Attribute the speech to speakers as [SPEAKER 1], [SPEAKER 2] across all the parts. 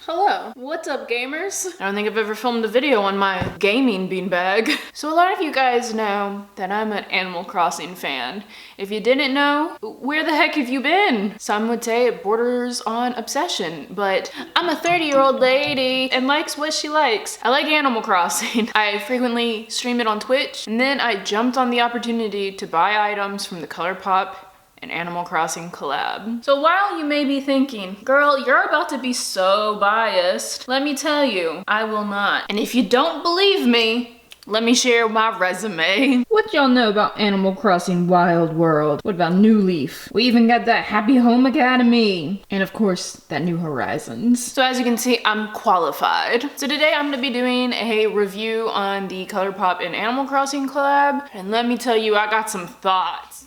[SPEAKER 1] Hello. What's up, gamers? I don't think I've ever filmed a video on my gaming beanbag. So a lot of you guys know that I'm an Animal Crossing fan. If you didn't know, where the heck have you been? Some would say it borders on obsession, but I'm a 30-year-old lady and likes what she likes. I like Animal Crossing. I frequently stream it on Twitch, and then I jumped on the opportunity to buy items from the Colourpop and Animal Crossing collab. So while you may be thinking, girl, you're about to be so biased, let me tell you, I will not. And if you don't believe me, let me share my resume.
[SPEAKER 2] What y'all know about Animal Crossing Wild World? What about New Leaf? We even got that Happy Home Academy. And of course, that New Horizons.
[SPEAKER 1] So as you can see, I'm qualified. So today I'm gonna be doing a review on the Colourpop and Animal Crossing collab. And let me tell you, I got some thoughts.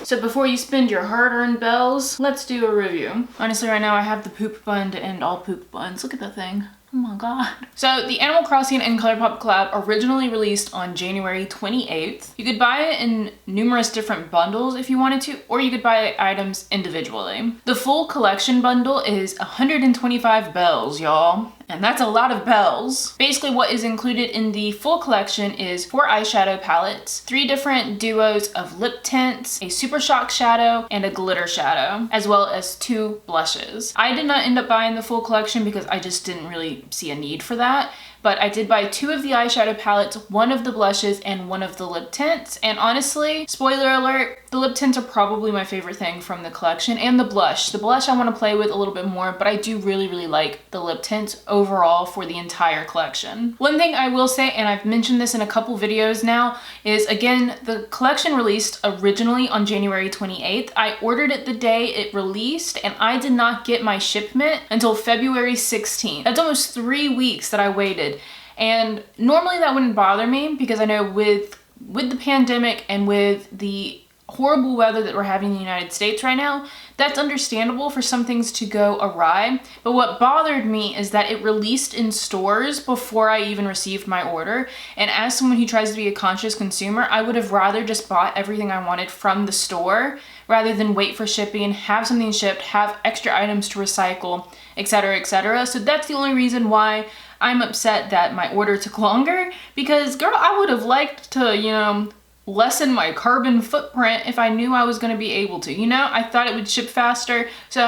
[SPEAKER 1] So before you spend your hard-earned bells, let's do a review. Honestly, right now I have the poop bun to end all poop buns. Look at that thing. Oh my god. So the Animal Crossing and Colourpop collab originally released on January 28th. You could buy it in numerous different bundles if you wanted to, or you could buy items individually. The full collection bundle is 125 bells, y'all. And that's a lot of bells. Basically what is included in the full collection is 4 eyeshadow palettes, 3 different duos of lip tints, a super shock shadow, and a glitter shadow, as well as 2 blushes. I did not end up buying the full collection because I just didn't really see a need for that. But I did buy 2 of the eyeshadow palettes, 1 of the blushes, and 1 of the lip tints. And honestly, spoiler alert, the lip tints are probably my favorite thing from the collection, and the blush. The blush I want to play with a little bit more, but I do really like the lip tints overall for the entire collection. One thing I will say, and I've mentioned this in a couple videos now, is again, the collection released originally on January 28th. I ordered it the day it released, and I did not get my shipment until February 16th. That's almost 3 weeks that I waited. And normally that wouldn't bother me because I know with the pandemic and with the horrible weather that we're having in the United States right now, that's understandable for some things to go awry. But what bothered me is that it released in stores before I even received my order. And as someone who tries to be a conscious consumer, I would have rather just bought everything I wanted from the store rather than wait for shipping, have something shipped, have extra items to recycle, etc., etc. So that's the only reason why I'm upset that my order took longer, because girl, I would have liked to, you know, lessen my carbon footprint if I knew I was going to be able to, you know? I thought it would ship faster, so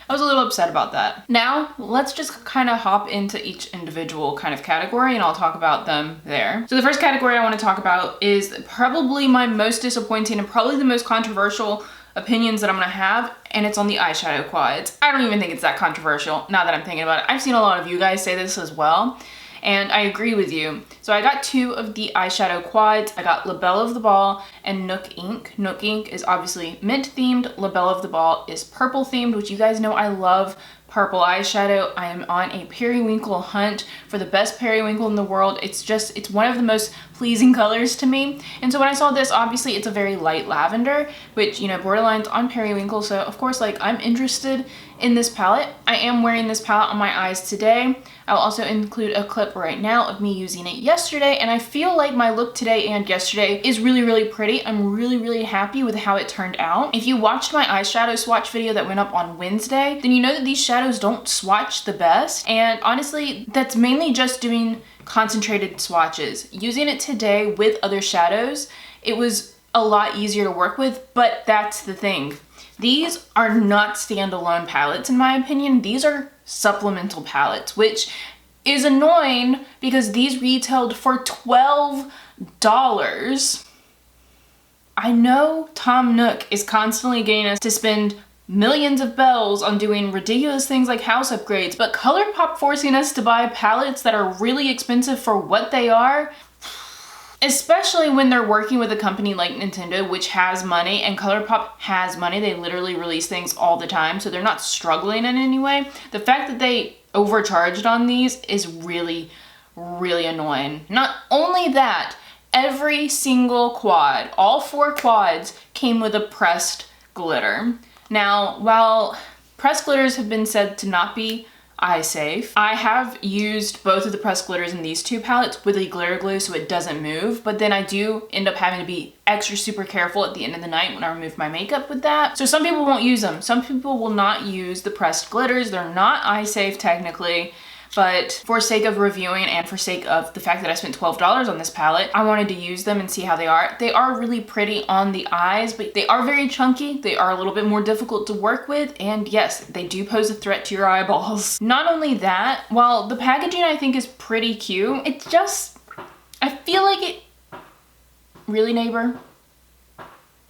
[SPEAKER 1] I was a little upset about that. Now, let's just kind of hop into each individual kind of category and I'll talk about them there. So the first category I want to talk about is probably my most disappointing and probably the most controversial opinions that I'm gonna have, and it's on the eyeshadow quads. I don't even think it's that controversial now that I'm thinking about it. I've seen a lot of you guys say this as well, and I agree with you. So I got 2 of the eyeshadow quads. I got Labelle of the Ball and Nook Ink. Nook Ink is obviously mint themed. Labelle of the Ball is purple themed, which you guys know I love purple eyeshadow. I am on a periwinkle hunt for the best periwinkle in the world. It's one of the most pleasing colors to me. And so when I saw this, obviously it's a very light lavender, which, you know, borderlines on periwinkle. So of course, like, I'm interested in this palette. I am wearing this palette on my eyes today. I'll also include a clip right now of me using it yesterday, and I feel like my look today and yesterday is really pretty. I'm really happy with how it turned out. If you watched my eyeshadow swatch video that went up on Wednesday, then you know that these shadows don't swatch the best, and honestly, that's mainly just doing concentrated swatches. Using it today with other shadows, it was a lot easier to work with, but that's the thing. These are not standalone palettes in my opinion. These are supplemental palettes, which is annoying because these retailed for $12. I know Tom Nook is constantly getting us to spend millions of bells on doing ridiculous things like house upgrades, but Colourpop forcing us to buy palettes that are really expensive for what they are, especially when they're working with a company like Nintendo, which has money, and Colourpop has money. They literally release things all the time, so they're not struggling in any way. The fact that they overcharged on these is really annoying. Not only that, every single quad, all 4 quads, came with a pressed glitter. Now, while pressed glitters have been said to not be eye safe. I have used both of the pressed glitters in these two palettes with a glitter glue so it doesn't move, but then I do end up having to be extra super careful at the end of the night when I remove my makeup with that. So some people won't use them. Some people will not use the pressed glitters. They're not eye safe technically. But for sake of reviewing and for sake of the fact that I spent $12 on this palette, I wanted to use them and see how they are. They are really pretty on the eyes, but they are very chunky. They are a little bit more difficult to work with. And yes, they do pose a threat to your eyeballs. Not only that, while the packaging I think is pretty cute, it's just, I feel like it, really neighbor?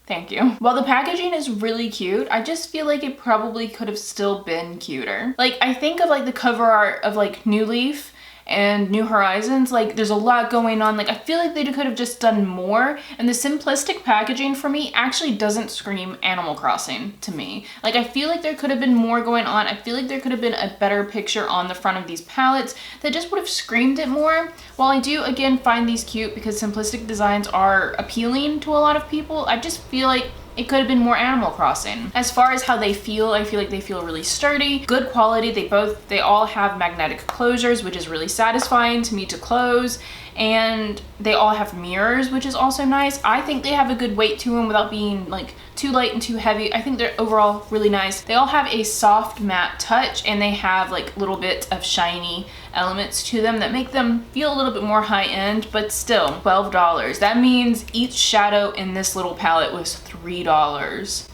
[SPEAKER 1] Thank you. While the packaging is really cute, I just feel like it probably could have still been cuter. Like, I think of like the cover art of like New Leaf and New Horizons, like there's a lot going on. Like I feel like they could have just done more, and the simplistic packaging for me actually doesn't scream Animal Crossing to me. Like I feel like there could have been more going on. I feel like there could have been a better picture on the front of these palettes that just would have screamed it more. While I do again find these cute because simplistic designs are appealing to a lot of people, I just feel like it could have been more Animal Crossing. As far as how they feel, I feel like they feel really sturdy, good quality. They all have magnetic closures, which is really satisfying to me to close. And they all have mirrors, which is also nice. I think they have a good weight to them without being like too light and too heavy. I think they're overall really nice. They all have a soft matte touch, and they have like little bits of shiny elements to them that make them feel a little bit more high-end, but still $12. That means each shadow in this little palette was $3.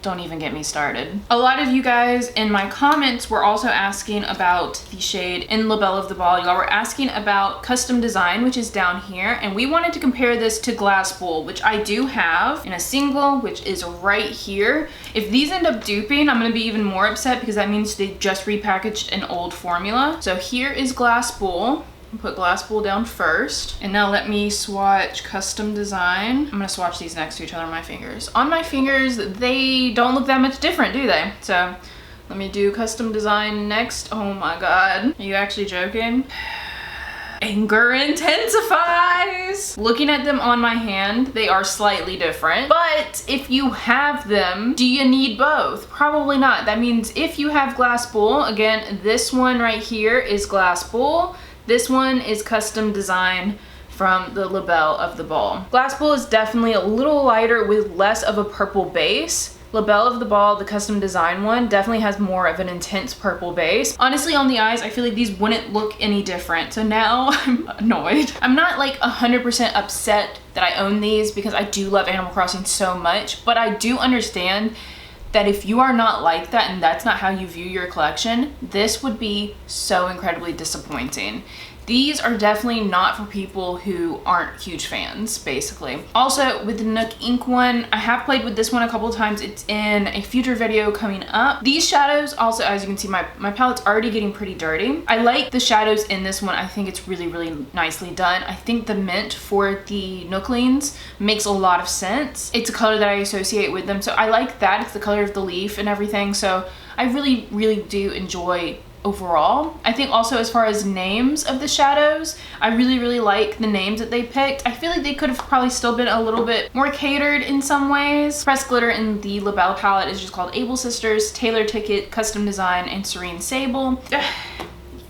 [SPEAKER 1] Don't even get me started. A lot of you guys in my comments were also asking about the shade in La Belle of the Ball. Y'all were asking about custom design, which is down here, and we wanted to compare this to Glass Bowl, which I do have in a single, which is right here. If these end up duping, I'm gonna be even more upset because that means they just repackaged an old formula. So here is Glass Bowl. Put Glass Bowl down first. And now let me swatch Custom Design. I'm gonna swatch these next to each other on my fingers. On my fingers, they don't look that much different, do they? So let me do Custom Design next. Oh my God. Are you actually joking? Anger intensifies. Looking at them on my hand, they are slightly different. But if you have them, do you need both? Probably not. That means if you have Glass Bowl, again, this one right here is Glass Bowl. This one is Custom Design from the La Belle of the Ball. Glass Bowl is definitely a little lighter with less of a purple base. La Belle of the Ball, the Custom Design one, definitely has more of an intense purple base. Honestly, on the eyes, I feel like these wouldn't look any different. So now I'm annoyed. I'm not like 100% upset that I own these because I do love Animal Crossing so much, but I do understand that if you are not like that and that's not how you view your collection, this would be so incredibly disappointing. These are definitely not for people who aren't huge fans, basically. Also, with the Nook Ink one, I have played with this one a couple of times. It's in a future video coming up. These shadows, also, as you can see, my palette's already getting pretty dirty. I like the shadows in this one. I think it's really, really nicely done. I think the mint for the Nooklings makes a lot of sense. It's a color that I associate with them, so I like that. It's the color of the leaf and everything, so I really, really do enjoy overall. I think also as far as names of the shadows, I really, really like the names that they picked. I feel like they could have probably still been a little bit more catered in some ways. Pressed glitter in the La Belle palette is just called Able Sisters, Tailor Ticket, Custom Design, and Serene Sable.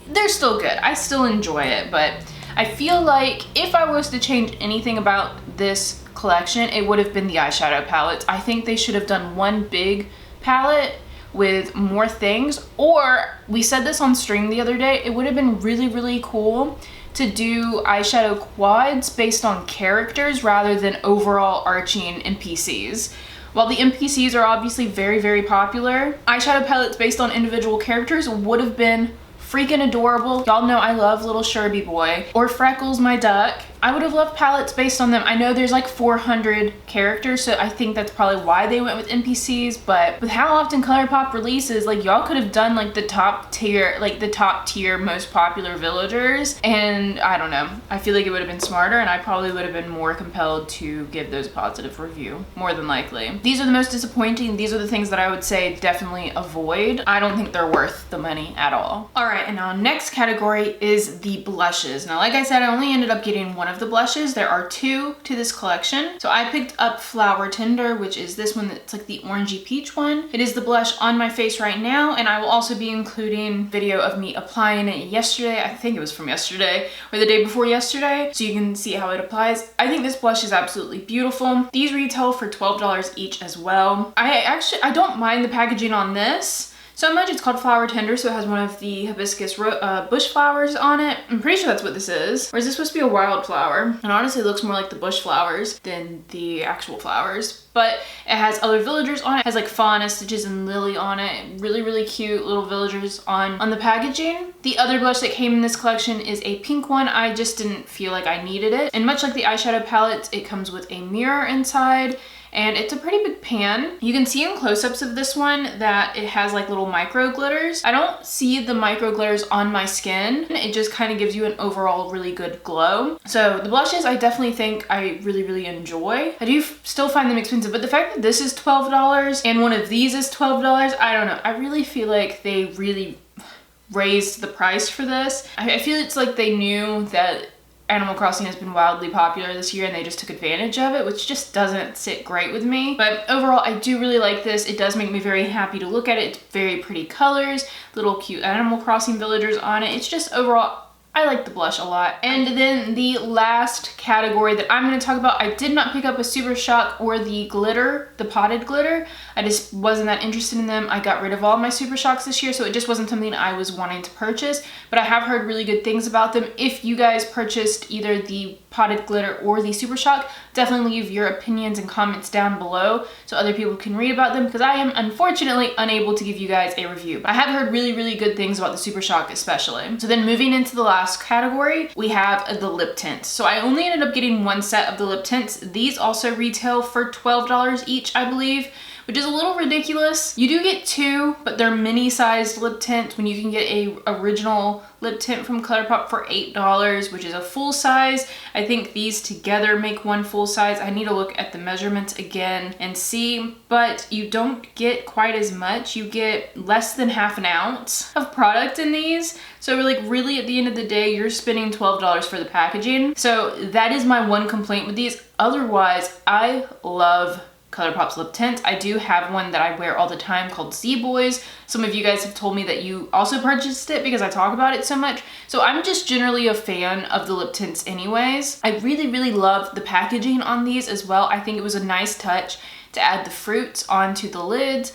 [SPEAKER 1] They're still good. I still enjoy it, but I feel like if I was to change anything about this collection, it would have been the eyeshadow palettes. I think they should have done one big palette with more things, or we said this on stream the other day, it would have been really, really cool to do eyeshadow quads based on characters rather than overall arching NPCs. While the NPCs are obviously very, very popular, eyeshadow palettes based on individual characters would have been freaking adorable. Y'all know I love little Sherby boy or Freckles my duck. I would have loved palettes based on them. I know there's like 400 characters, so I think that's probably why they went with NPCs, but with how often Colourpop releases, like y'all could have done like the top tier most popular villagers, and I don't know. I feel like it would have been smarter, and I probably would have been more compelled to give those a positive review, more than likely. These are the most disappointing. These are the things that I would say definitely avoid. I don't think they're worth the money at all. All right, and now next category is the blushes. Now, like I said, I only ended up getting one of of the blushes. There are 2 to this collection. So I picked up Flower Tender, which is this one that's like the orangey peach one. It is the blush on my face right now, and I will also be including video of me applying it yesterday. I think it was from yesterday or the day before yesterday, so you can see how it applies. I think this blush is absolutely beautiful. These retail for $12 each as well. I don't mind the packaging on this so much. It's called Flower Tender, so it has one of the hibiscus bush flowers on it. I'm pretty sure that's what this is. Or is this supposed to be a wildflower? And honestly, it looks more like the bush flowers than the actual flowers. But it has other villagers on it. It has like fauna, stitches, and lily on it. Really, really cute little villagers on the packaging. The other blush that came in this collection is a pink one. I just didn't feel like I needed it. And much like the eyeshadow palettes, it comes with a mirror inside. And it's a pretty big pan. You can see in close-ups of this one that it has like little micro glitters. I don't see the micro glitters on my skin. It just kind of gives you an overall really good glow. So the blushes I definitely think I really, really enjoy. I do still find them expensive, but the fact that this is $12 and one of these is $12, I don't know. I really feel like they really raised the price for this. I feel it's like they knew that Animal Crossing has been wildly popular this year and they just took advantage of it, which just doesn't sit great with me. But overall, I do really like this. It does make me very happy to look at it. It's very pretty colors, little cute Animal Crossing villagers on it. It's just overall, I like the blush a lot. And then the last category that I'm going to talk about, I did not pick up a Super Shock or the glitter, the potted glitter. I just wasn't that interested in them. I got rid of all my Super Shocks this year, so it just wasn't something I was wanting to purchase. But I have heard really good things about them. If you guys purchased either the potted glitter or the Super Shock, definitely leave your opinions and comments down below so other people can read about them, because I am unfortunately unable to give you guys a review. But I have heard really, really good things about the Super Shock especially. So then moving into the last category, we have the lip tints. So I only ended up getting one set of the lip tints. These also retail for $12 each, I believe, which is a little ridiculous. You do get 2, but they're mini-sized lip tints when you can get a original lip tint from Colourpop for $8, which is a full size. I think these together make one full size. I need to look at the measurements again and see, but you don't get quite as much. You get less than half an ounce of product in these. So like really at the end of the day, you're spending $12 for the packaging. So that is my one complaint with these. Otherwise, I love Colourpop's lip tint. I do have one that I wear all the time called Z Boys. Some of you guys have told me that you also purchased it because I talk about it so much. So I'm just generally a fan of the lip tints anyways. I really, really love the packaging on these as well. I think it was a nice touch to add the fruits onto the lids.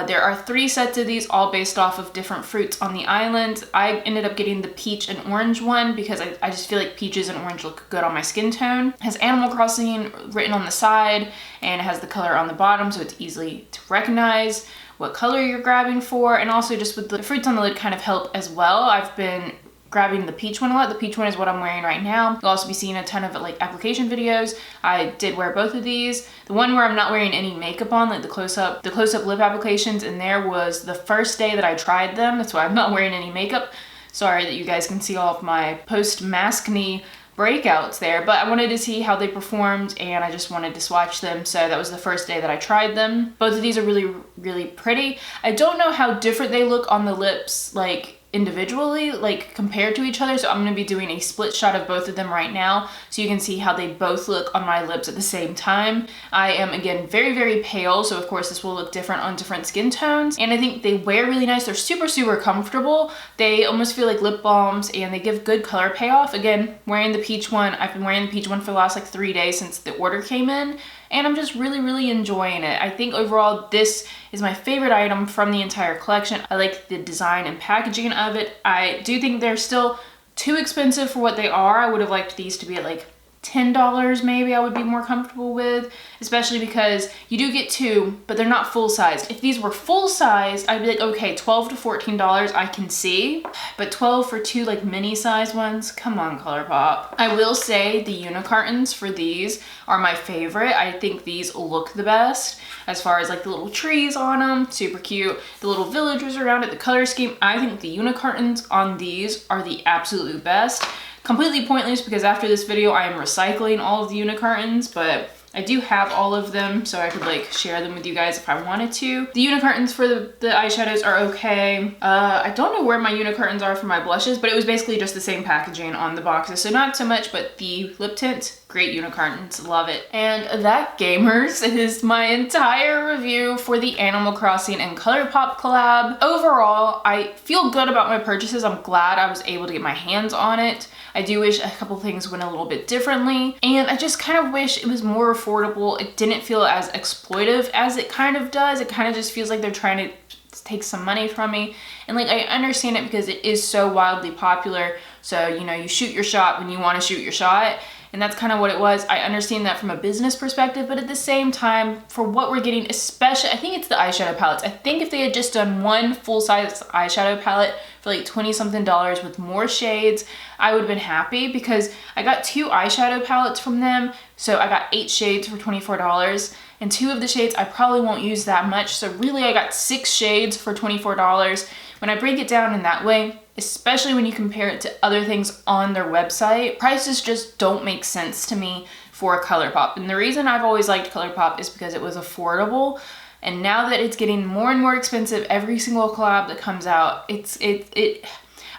[SPEAKER 1] There are 3 sets of these, all based off of different fruits on the island. I ended up getting the peach and orange one because I just feel like peaches and orange look good on my skin tone. It has Animal Crossing written on the side and it has the color on the bottom, so it's easy to recognize what color you're grabbing for. And also just with the fruits on the lid kind of help as well. I've been grabbing the peach one a lot. The peach one is what I'm wearing right now. You'll also be seeing a ton of like application videos. I did wear both of these. The one where I'm not wearing any makeup on, like the close-up lip applications in there, was the first day that I tried them. That's why I'm not wearing any makeup. Sorry that you guys can see all of my post-maskne breakouts there, but I wanted to see how they performed and I just wanted to swatch them. So that was the first day that I tried them. Both of these are really, really pretty. I don't know how different they look on the lips, like individually, like compared to each other, so I'm going to be doing a split shot of both of them right now so you can see how they both look on my lips at the same time. I am again very, very pale, so of course this will look different on different skin tones, and I think they wear really nice. They're super, super comfortable. They almost feel like lip balms and they give good color payoff. Again, wearing the peach one, I've been wearing the peach one for the last like 3 days since the order came in, and I'm just really, really enjoying it. I think overall this is my favorite item from the entire collection. I like the design and packaging of it. I do think they're still too expensive for what they are. I would have liked these to be at like $10 maybe. I would be more comfortable with, especially because you do get 2, but they're not full sized. If these were full sized, I'd be like, okay, $12 to $14 I can see, but 12 for 2 like mini size ones, come on Colourpop. I will say the unicartons for these are my favorite. I think these look the best as far as like the little trees on them, super cute. The little villagers around it, the color scheme. I think the unicartons on these are the absolute best. Completely pointless because after this video I am recycling all of the unicartons, but I do have all of them, so I could like share them with you guys if I wanted to. The unicorns for the eyeshadows are okay. I don't know where my unicorns are for my blushes, but it was basically just the same packaging on the boxes, so not so much, but the lip tint, great unicorns, love it. And that, gamers, is my entire review for the Animal Crossing and Colourpop collab. Overall, I feel good about my purchases. I'm glad I was able to get my hands on it. I do wish a couple things went a little bit differently, and I just kind of wish it was more affordable. It didn't feel as exploitive as it kind of does. It kind of just feels like they're trying to take some money from me. And like, I understand it because it is so wildly popular. So, you know, you shoot your shot when you want to shoot your shot. And that's kind of what it was. I understand that from a business perspective, but at the same time, for what we're getting, especially, I think it's the eyeshadow palettes. I think if they had just done one full-size eyeshadow palette for like 20 something dollars with more shades, I would have been happy, because I got 2 eyeshadow palettes from them. So I got 8 shades for $24, and 2 of the shades I probably won't use that much. So really I got 6 shades for $24. When I break it down in that way, especially when you compare it to other things on their website, prices just don't make sense to me for Colourpop. And the reason I've always liked Colourpop is because it was affordable. And now that it's getting more and more expensive, every single collab that comes out,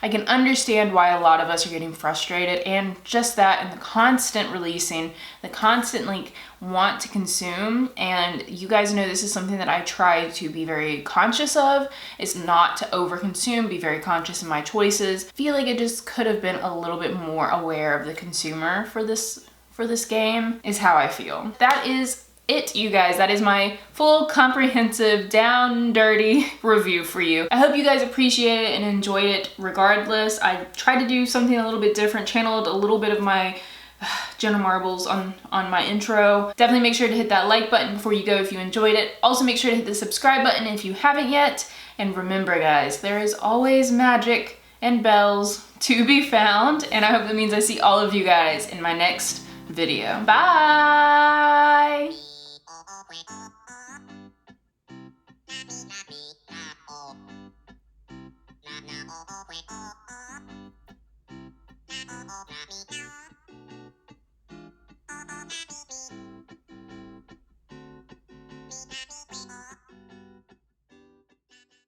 [SPEAKER 1] I can understand why a lot of us are getting frustrated, and just that, and the constant releasing, the constant like want to consume. And you guys know this is something that I try to be very conscious of, is not to overconsume, be very conscious of my choices. I feel like it just could have been a little bit more aware of the consumer for this game, is how I feel. That is it, you guys. That is my full comprehensive down dirty review for you. I hope you guys appreciate it and enjoyed it regardless. I tried to do something a little bit different, channeled a little bit of my Jenna Marbles on my intro. Definitely make sure to hit that like button before you go if you enjoyed it. Also make sure to hit the subscribe button if you haven't yet. And remember guys, there is always magic and bells to be found. And I hope that means I see all of you guys in my next video. Bye!